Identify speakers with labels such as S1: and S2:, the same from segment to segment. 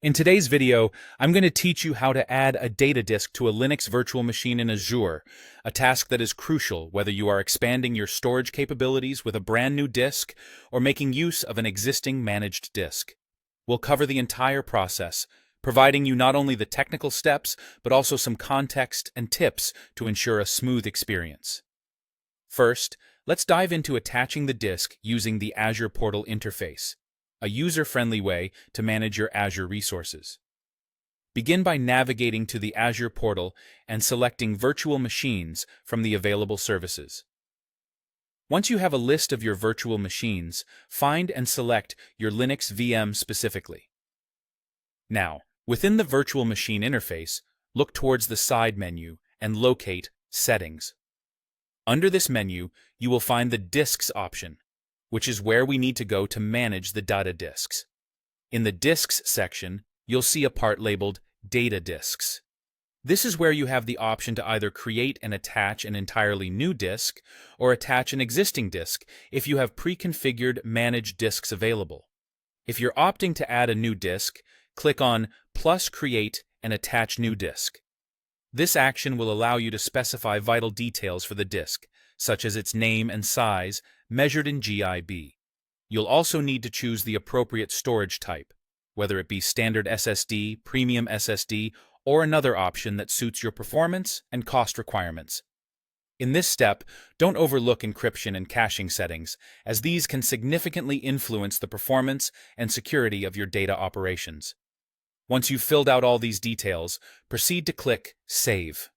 S1: In today's video, I'm going to teach you how to add a data disk to a Linux virtual machine in Azure, a task that is crucial whether you are expanding your storage capabilities with a brand new disk or making use of an existing managed disk. We'll cover the entire process, providing you not only the technical steps, but also some context and tips to ensure a smooth experience. First, let's dive into attaching the disk using the Azure Portal interface, a user-friendly way to manage your Azure resources. Begin by navigating to the Azure portal and selecting Virtual Machines from the available services. Once you have a list of your virtual machines, find and select your Linux VM specifically. Now, within the virtual machine interface, look towards the side menu and locate Settings. Under this menu, you will find the Disks option, which is where we need to go to manage the data disks. In the Disks section, you'll see a part labeled Data Disks. This is where you have the option to either create and attach an entirely new disk or attach an existing disk if you have pre-configured managed disks available. If you're opting to add a new disk, click on plus Create and Attach New Disk. This action will allow you to specify vital details for the disk, such as its name and size, measured in GB. You'll also need to choose the appropriate storage type, whether it be standard SSD, premium SSD, or another option that suits your performance and cost requirements. In this step, don't overlook encryption and caching settings, as these can significantly influence the performance and security of your data operations. Once you've filled out all these details, proceed to click Save.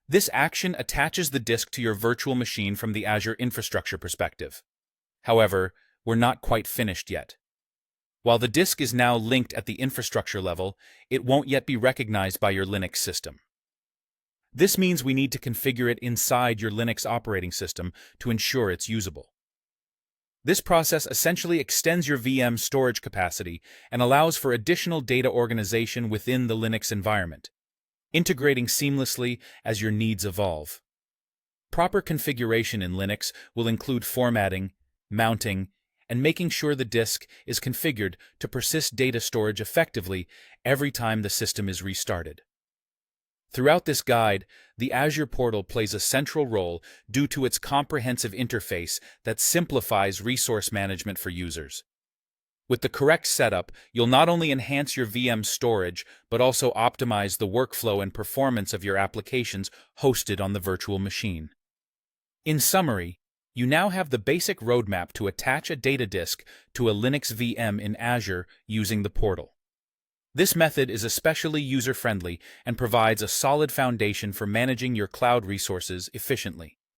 S1: This action attaches the disk to your virtual machine from the Azure infrastructure perspective. However, we're not quite finished yet. While the disk is now linked at the infrastructure level, it won't yet be recognized by your Linux system. This means we need to configure it inside your Linux operating system to ensure it's usable. This process essentially extends your VM storage capacity and allows for additional data organization within the Linux environment, integrating seamlessly as your needs evolve. Proper configuration in Linux will include formatting, mounting, and making sure the disk is configured to persist data storage effectively every time the system is restarted. Throughout this guide, the Azure portal plays a central role due to its comprehensive interface that simplifies resource management for users. With the correct setup, you'll not only enhance your VM storage, but also optimize the workflow and performance of your applications hosted on the virtual machine. In summary, you now have the basic roadmap to attach a data disk to a Linux VM in Azure using the portal. This method is especially user-friendly and provides a solid foundation for managing your cloud resources efficiently.